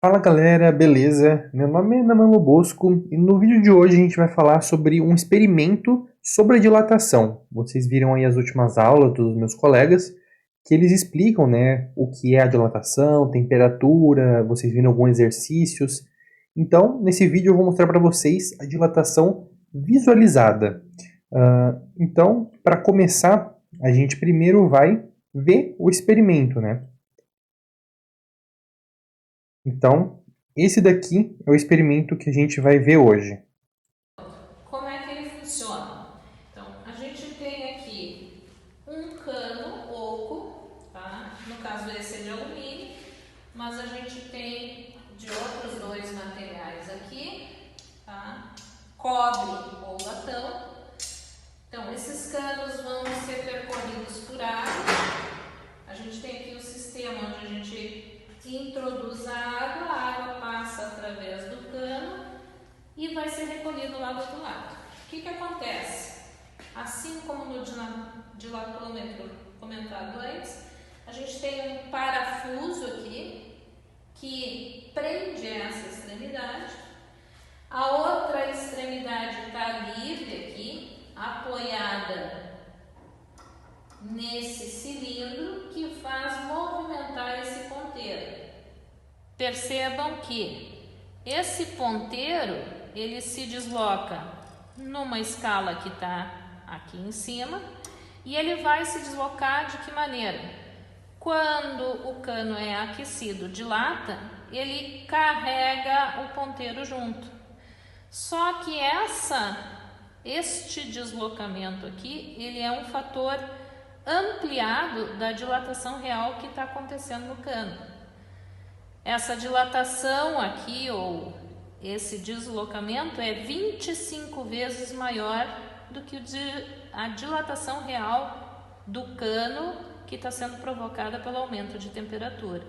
Fala galera, beleza? Meu nome é Namano Bosco e no vídeo de hoje a gente vai falar sobre um experimento sobre a dilatação. Vocês viram aí as últimas aulas dos meus colegas que eles explicam, né, o que é a dilatação, temperatura, vocês viram alguns exercícios. Então, nesse vídeo eu vou mostrar para vocês a dilatação visualizada. Então, para começar, a gente primeiro vai ver o experimento, né? Então, esse daqui é o experimento que a gente vai ver hoje. Como é que ele funciona? Então, a gente tem aqui um cano oco, tá? No caso esse é de alumínio, mas a gente tem de outros dois materiais aqui, tá? Cobre ou latão. Então, esses canos vão ser percorridos por água. A gente tem aqui o sistema onde a gente introduz a água passa através do cano e vai ser recolhido lá do outro lado. O que acontece? Assim como no dilatômetro comentado antes, a gente tem um parafuso aqui que prende essa extremidade. A outra extremidade está livre aqui, apoiada nesse cilindro que faz movimentar esse ponteiro. Percebam que esse ponteiro ele se desloca numa escala que está aqui em cima e ele vai se deslocar de que maneira? Quando o cano é aquecido, dilata, ele carrega o ponteiro junto. Só que este deslocamento aqui, ele é um fator ampliado da dilatação real que está acontecendo no cano. Essa dilatação aqui, ou esse deslocamento, é 25 vezes maior do que a dilatação real do cano que está sendo provocada pelo aumento de temperatura.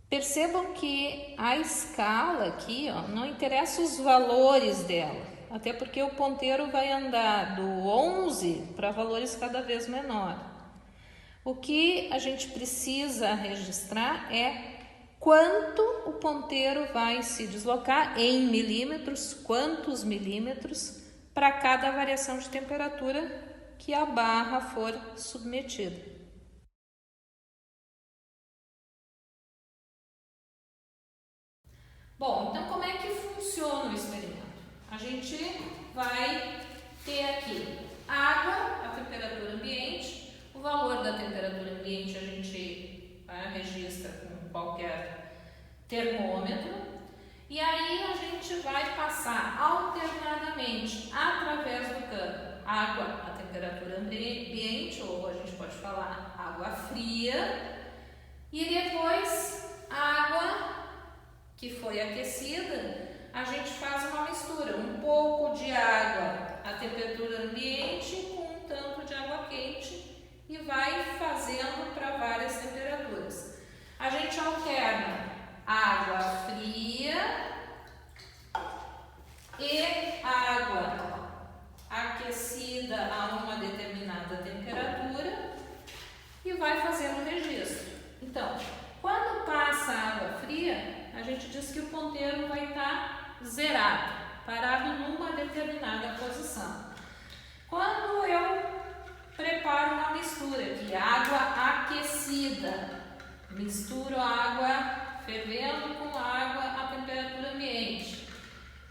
Percebam que a escala aqui, ó, não interessa os valores dela, até porque o ponteiro vai andar do 11 para valores cada vez menor. O que a gente precisa registrar é quanto o ponteiro vai se deslocar em milímetros, quantos milímetros, para cada variação de temperatura que a barra for submetida. Bom, então como é que funciona o experimento? A gente vai ter aqui água, a temperatura ambiente, o valor da temperatura ambiente a gente registra com qualquer termômetro, e aí a gente vai passar alternadamente através do cano água a temperatura ambiente, ou a gente pode falar água fria, e depois água que foi aquecida, a gente faz uma mistura, um pouco de água a temperatura ambiente com um tanto de água quente e vai fazendo para várias temperaturas. A gente alterna água fria e água aquecida a uma determinada temperatura e vai fazendo o registro. Então, quando passa a água fria, a gente diz que o ponteiro vai estar zerado, parado numa determinada posição. Quando eu preparo uma mistura de água aquecida, misturo água fervendo com água a temperatura ambiente,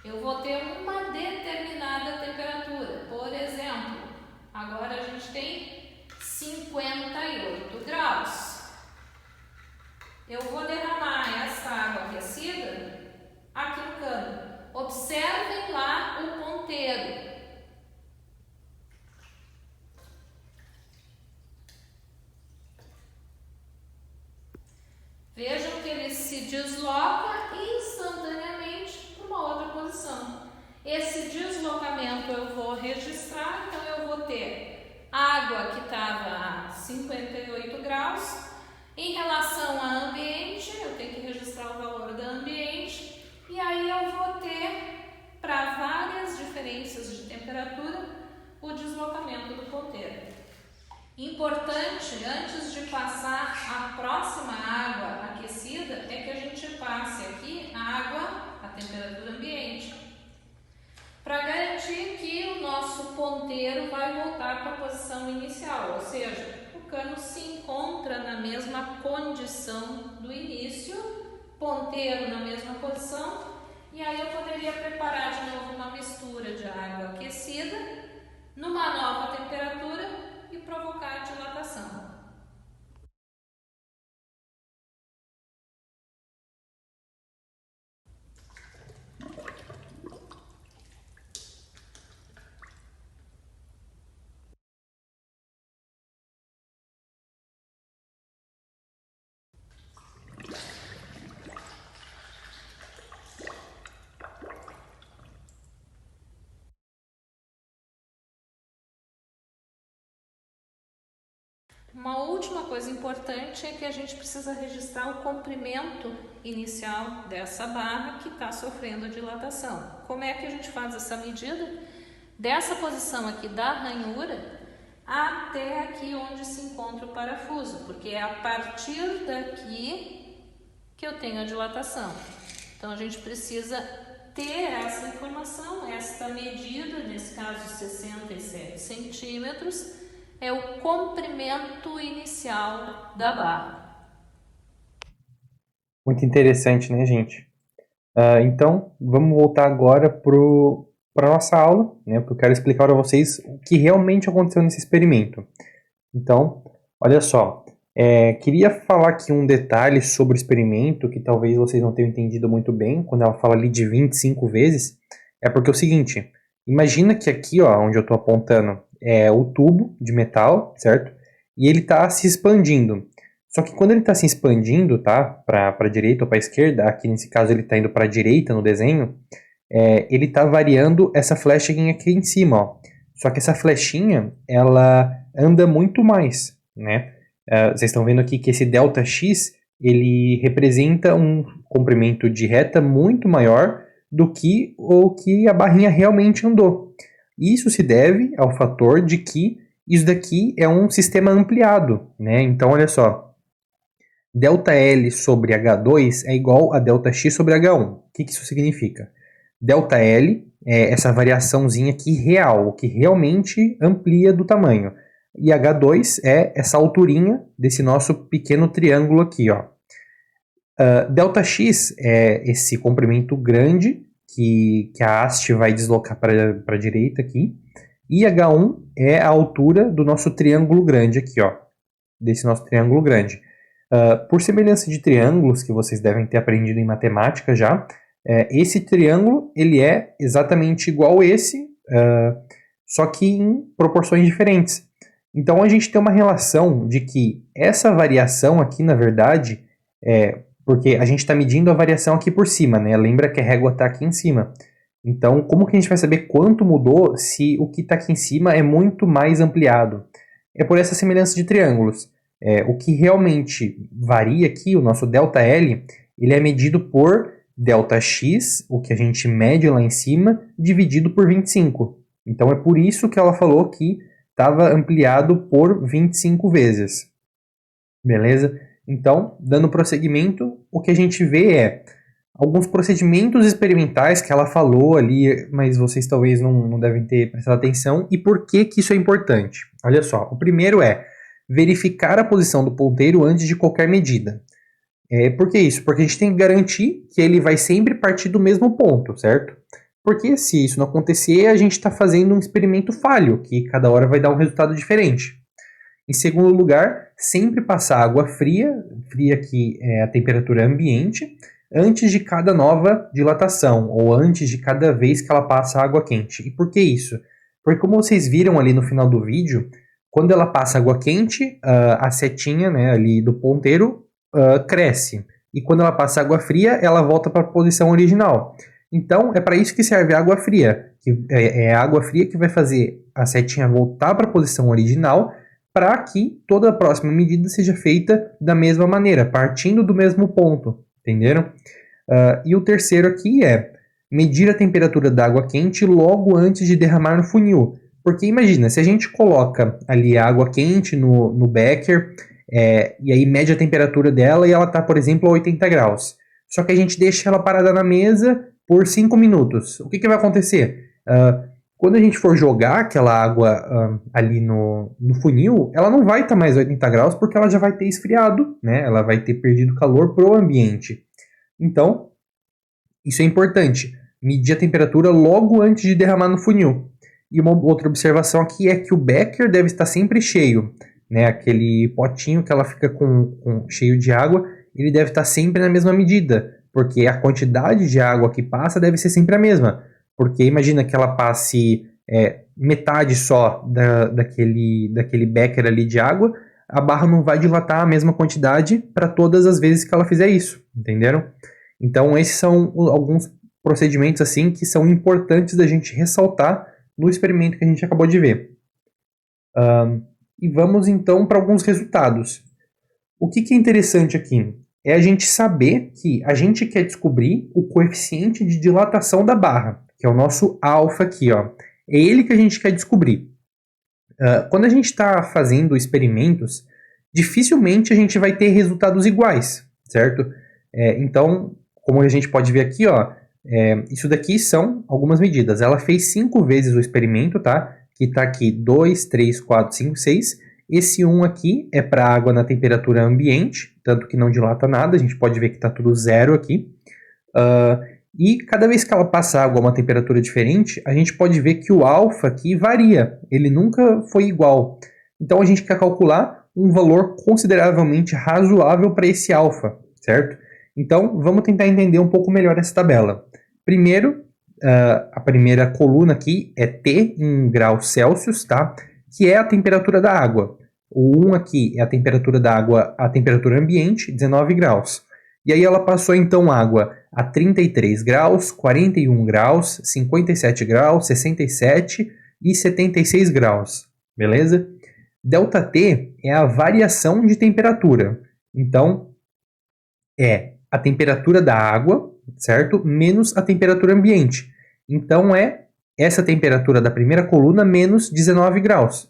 eu vou ter uma determinada temperatura. Por exemplo, agora a gente tem 58 graus. Eu vou derramar essa água aquecida aqui no cano. Observem lá o ponteiro. Vejam que ele se desloca instantaneamente para uma outra posição. Esse deslocamento eu vou registrar, então eu vou ter água que estava a 58 graus. Em relação ao ambiente, eu tenho que registrar o valor do ambiente e aí eu vou ter, para várias diferenças de temperatura, o deslocamento do ponteiro. Importante, antes de passar a próxima água aquecida, é que a gente voltar para a posição inicial, ou seja, o cano se encontra na mesma condição do início, ponteiro na mesma posição, e aí eu poderia preparar de novo uma mistura de água aquecida numa nova temperatura e provocar a dilatação. Uma última coisa importante é que a gente precisa registrar o comprimento inicial dessa barra que está sofrendo a dilatação. Como é que a gente faz essa medida? Dessa posição aqui da ranhura até aqui onde se encontra o parafuso, porque é a partir daqui que eu tenho a dilatação. Então a gente precisa ter essa informação, esta medida, nesse caso 67 centímetros, é o comprimento inicial da barra. Muito interessante, né, gente? Então, vamos voltar agora para a nossa aula, né? Porque eu quero explicar para vocês o que realmente aconteceu nesse experimento. Então, olha só. Queria falar aqui um detalhe sobre o experimento que talvez vocês não tenham entendido muito bem, quando ela fala ali de 25 vezes. É porque é o seguinte, imagina que aqui, ó, onde eu estou apontando, é o tubo de metal, certo? E ele está se expandindo. Só que quando ele está se expandindo, tá? Para a direita ou para a esquerda, aqui nesse caso ele está indo para a direita no desenho, ele está variando essa flechinha aqui em cima, ó. Só que essa flechinha, ela anda muito mais, né? Vocês estão vendo aqui que esse ΔX, ele representa um comprimento de reta muito maior do que o que a barrinha realmente andou. Isso se deve ao fator de que isso daqui é um sistema ampliado, né? Então, olha só, ΔL sobre H2 é igual a ΔX sobre H1. O que isso significa? ΔL é essa variaçãozinha aqui real, o que realmente amplia do tamanho. E H2 é essa alturinha desse nosso pequeno triângulo aqui, ó. ΔX é esse comprimento grande que a haste vai deslocar para a direita aqui. E H1 é a altura do nosso triângulo grande aqui, ó. Desse nosso triângulo grande. Por semelhança de triângulos que vocês devem ter aprendido em matemática já, esse triângulo ele é exatamente igual a esse, só que em proporções diferentes. Então a gente tem uma relação de que essa variação aqui, na verdade, porque a gente está medindo a variação aqui por cima, né? Lembra que a régua está aqui em cima. Então, como que a gente vai saber quanto mudou se o que está aqui em cima é muito mais ampliado? É por essa semelhança de triângulos. O que realmente varia aqui, o nosso ΔL, ele é medido por ΔX, o que a gente mede lá em cima, dividido por 25. Então, é por isso que ela falou que estava ampliado por 25 vezes. Beleza? Então, dando prosseguimento, o que a gente vê é alguns procedimentos experimentais que ela falou ali, mas vocês talvez não devem ter prestado atenção. E por que isso é importante? Olha só, o primeiro é verificar a posição do ponteiro antes de qualquer medida. Por que isso? Porque a gente tem que garantir que ele vai sempre partir do mesmo ponto, certo? Porque se isso não acontecer, a gente está fazendo um experimento falho, que cada hora vai dar um resultado diferente. Em segundo lugar, sempre passar água fria que é a temperatura ambiente, antes de cada nova dilatação, ou antes de cada vez que ela passa água quente. E por que isso? Porque como vocês viram ali no final do vídeo, quando ela passa água quente, a setinha, né, ali do ponteiro cresce. E quando ela passa água fria, ela volta para a posição original. Então, é para isso que serve a água fria. Que é a água fria que vai fazer a setinha voltar para a posição original, para que toda a próxima medida seja feita da mesma maneira, partindo do mesmo ponto. Entenderam? E o terceiro aqui é medir a temperatura da água quente logo antes de derramar no funil. Porque imagina, se a gente coloca ali a água quente no becker, e aí mede a temperatura dela e ela está, por exemplo, a 80 graus. Só que a gente deixa ela parada na mesa por 5 minutos. O que vai acontecer? Quando a gente for jogar aquela água ali no funil, ela não vai estar mais 80 graus porque ela já vai ter esfriado, né? Ela vai ter perdido calor para o ambiente. Então, isso é importante. Medir a temperatura logo antes de derramar no funil. E uma outra observação aqui é que o becker deve estar sempre cheio, né? Aquele potinho que ela fica cheio de água, ele deve estar sempre na mesma medida, porque a quantidade de água que passa deve ser sempre a mesma. Porque imagina que ela passe metade só daquele becker ali de água, a barra não vai dilatar a mesma quantidade para todas as vezes que ela fizer isso, entenderam? Então esses são alguns procedimentos assim que são importantes da gente ressaltar no experimento que a gente acabou de ver. E vamos então para alguns resultados. O que é interessante aqui é a gente saber que a gente quer descobrir o coeficiente de dilatação da barra, que é o nosso alfa aqui, ó. É ele que a gente quer descobrir. Quando a gente está fazendo experimentos, dificilmente a gente vai ter resultados iguais, certo? Então, como a gente pode ver aqui, ó, isso daqui são algumas medidas. Ela fez 5 vezes o experimento, tá? Que está aqui 2, 3, 4, 5, 6. Esse 1 aqui é para água na temperatura ambiente, tanto que não dilata nada. A gente pode ver que está tudo zero aqui. E cada vez que ela passa água a uma temperatura diferente, a gente pode ver que o alfa aqui varia. Ele nunca foi igual. Então a gente quer calcular um valor consideravelmente razoável para esse alfa, certo? Então vamos tentar entender um pouco melhor essa tabela. Primeiro, a primeira coluna aqui é T em graus Celsius, tá? Que é a temperatura da água. O 1 aqui é a temperatura da água, a temperatura ambiente, 19 graus. E aí ela passou então água a 33 graus, 41 graus, 57 graus, 67 e 76 graus, beleza? ΔT é a variação de temperatura. Então, é a temperatura da água, certo? Menos a temperatura ambiente. Então, é essa temperatura da primeira coluna menos 19 graus.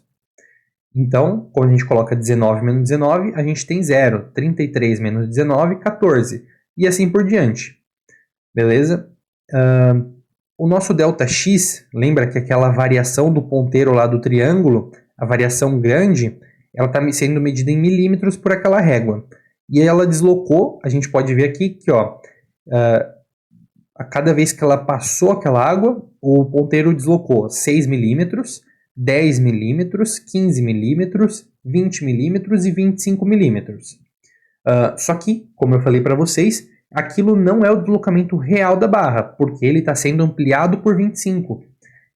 Então, quando a gente coloca 19 menos 19, a gente tem 0. 33 menos 19, 14. E assim por diante. Beleza? O nosso ΔX, lembra que aquela variação do ponteiro lá do triângulo, a variação grande, ela está sendo medida em milímetros por aquela régua. E aí ela deslocou, a gente pode ver aqui que ó, a cada vez que ela passou aquela água, o ponteiro deslocou 6 milímetros, 10 milímetros, 15 milímetros, 20 milímetros e 25 milímetros. Só que, como eu falei para vocês, aquilo não é o deslocamento real da barra, porque ele está sendo ampliado por 25.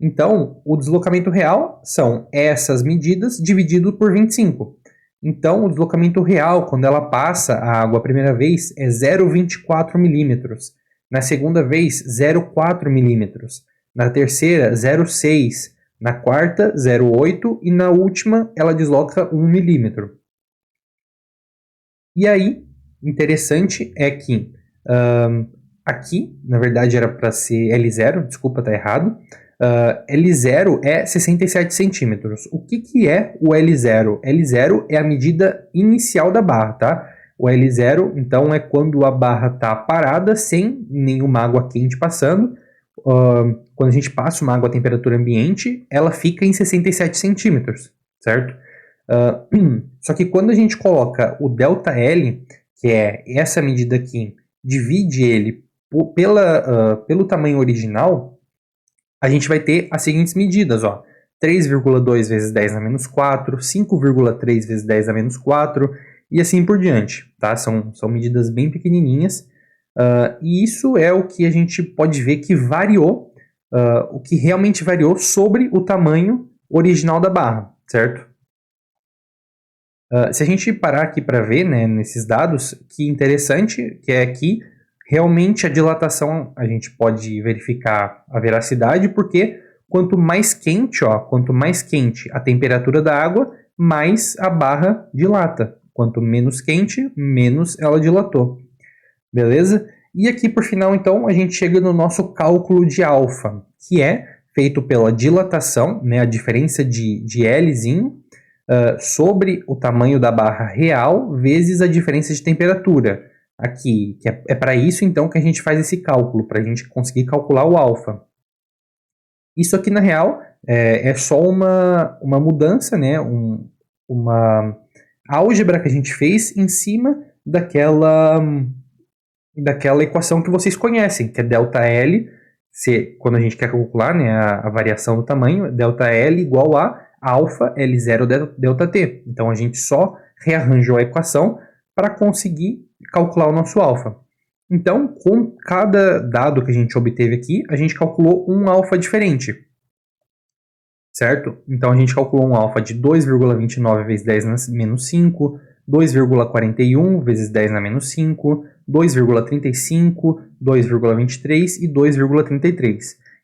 Então, o deslocamento real são essas medidas dividido por 25. Então, o deslocamento real, quando ela passa a água a primeira vez, é 0,24 milímetros. Na segunda vez, 0,4 milímetros. Na terceira, 0,6. Na quarta, 0,8. E na última, ela desloca 1 milímetro. E aí, interessante é que aqui, na verdade era para ser L0, desculpa, tá errado. L0 é 67 centímetros. O que é o L0? L0 é a medida inicial da barra, tá? O L0, então, é quando a barra está parada, sem nenhuma água quente passando. Quando a gente passa uma água a temperatura ambiente, ela fica em 67 centímetros, certo? Só que quando a gente coloca o ΔL, que é essa medida aqui, divide ele pelo tamanho original, a gente vai ter as seguintes medidas, ó. 3,2 vezes 10 a menos 4, 5,3 vezes 10 a menos 4 e assim por diante, tá? São medidas bem pequenininhas e isso é o que a gente pode ver que variou, o que realmente variou sobre o tamanho original da barra, certo? Se a gente parar aqui para ver, né, nesses dados, que interessante que é que realmente a dilatação a gente pode verificar a veracidade, porque quanto mais quente a temperatura da água, mais a barra dilata. Quanto menos quente, menos ela dilatou. Beleza? E aqui por final, então, a gente chega no nosso cálculo de alfa, que é feito pela dilatação, né, a diferença de Lzinho, sobre o tamanho da barra real vezes a diferença de temperatura. Aqui, que é para isso então que a gente faz esse cálculo, para a gente conseguir calcular o alfa. Isso aqui, na real, é só uma mudança, né? Uma álgebra que a gente fez em cima daquela equação que vocês conhecem, que é ΔL, quando a gente quer calcular, né, a variação do tamanho, ΔL igual a alfa L0 ΔT. Então a gente só rearranjou a equação para conseguir calcular o nosso alfa. Então, com cada dado que a gente obteve aqui, a gente calculou um alfa diferente. Certo? Então a gente calculou um alfa de 2,29 vezes 10 na menos 5, 2,41 vezes 10 na menos 5, 2,35, 2,23 e 2,33.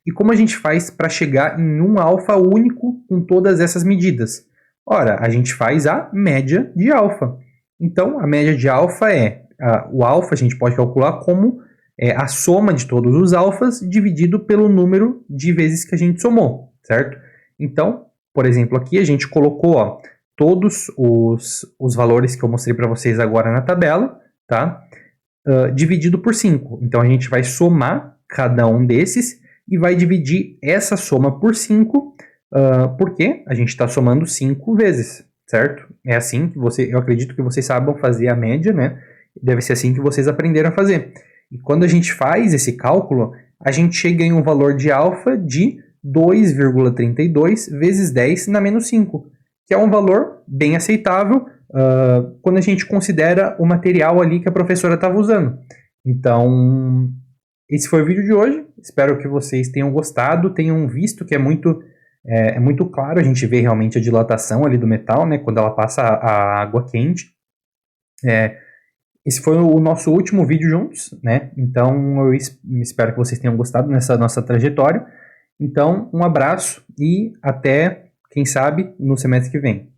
E como a gente faz para chegar em um alfa único com todas essas medidas? Ora, a gente faz a média de alfa. Então, a média de alfa o alfa a gente pode calcular como a soma de todos os alfas dividido pelo número de vezes que a gente somou, certo? Então, por exemplo, aqui a gente colocou todos os valores que eu mostrei para vocês agora na tabela, tá? Dividido por 5. Então, a gente vai somar cada um desses e vai dividir essa soma por 5, porque a gente está somando 5 vezes, certo? É assim que eu acredito que vocês saibam fazer a média, né? Deve ser assim que vocês aprenderam a fazer. E quando a gente faz esse cálculo, a gente chega em um valor de alfa de 2,32 vezes 10 na menos 5, que é um valor bem aceitável quando a gente considera o material ali que a professora estava usando. Então, esse foi o vídeo de hoje. Espero que vocês tenham gostado, tenham visto que é muito claro, a gente vê realmente a dilatação ali do metal, né, quando ela passa a água quente. Esse foi o nosso último vídeo juntos, né? Então eu espero que vocês tenham gostado nessa nossa trajetória. Então, um abraço e até, quem sabe, no semestre que vem.